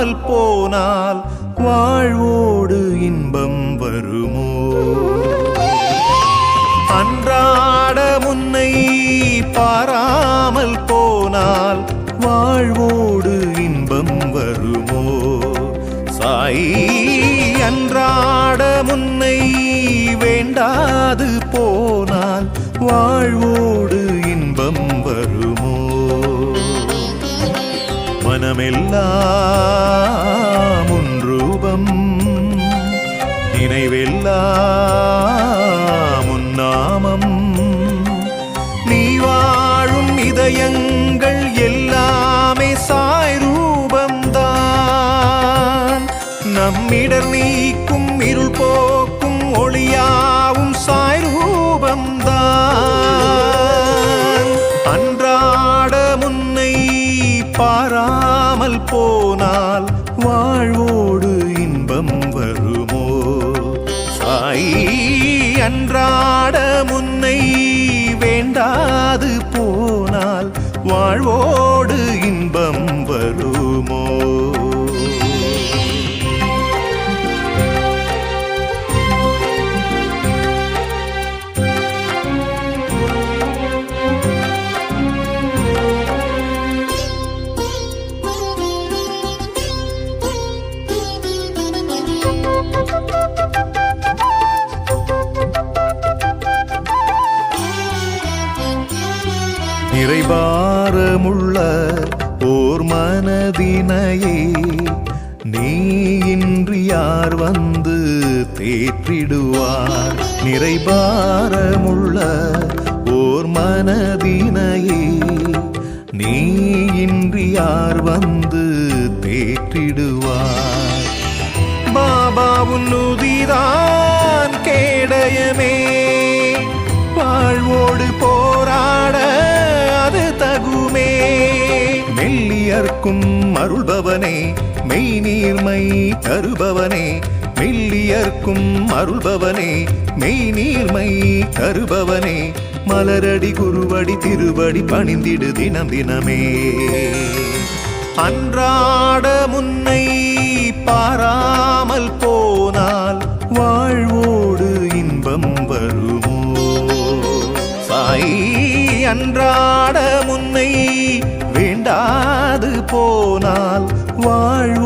பாராமல் போனால் வாழ்வோடு இன்பம் வருமோ? அன்றாட முன்னை பாராமல் போனால் வாழ்வோடு இன்பம் வருமோ? சாய் அன்றாட முன்னை வேண்டாது போனால் வாழ்வோடு இன்பம் வருமோ? மனமெல்லாம் உன் ரூபம், நினைவெல்லாம் உன் நாமம், நீ வாழும் இதயங்கள் எல்லாமே சாய் ரூபம்தான். நம்மிடர் நீக்கும் இருள் போக்கும் ஒளியாவும் சாய் ரூபம்தான். அன்றாட முன்னை பாராமல் போனால் வாழ்வோடு இன்பம் வருமோ? சாய் அன்றாட முன்னை வேண்டாது போனால் வாழ்வோடு இன்பம் வருமோ? நிறைபாரமுள்ள ஓர் மனதினையே நீ இன்றி யார் வந்து தேற்றிடுவார்? நிறைபாரமுள்ள ஓர் மனதினையே நீ இன்றி யார் வந்து தேற்றிடுவார்? பாபா உன்னுதிதான் கேடயமே, வாழ்வோடு போராட அது தகுமே. மெல்லியர்க்கும் அருள்பவனே, மெய் நீர்மை தருபவனே, மெல்லியர்க்கும் அருள்பவனே, மெய் நீர்மை தருபவனே, மலரடி குருவடி திருவடி பணிந்திடு தினம் தினமே. அன்றாட முன்னை பாராமல் போனால் வாழ்வோடு இன்பம் வருமோ? சாய் அன்றாட முன்னை வேண்டாது போனால்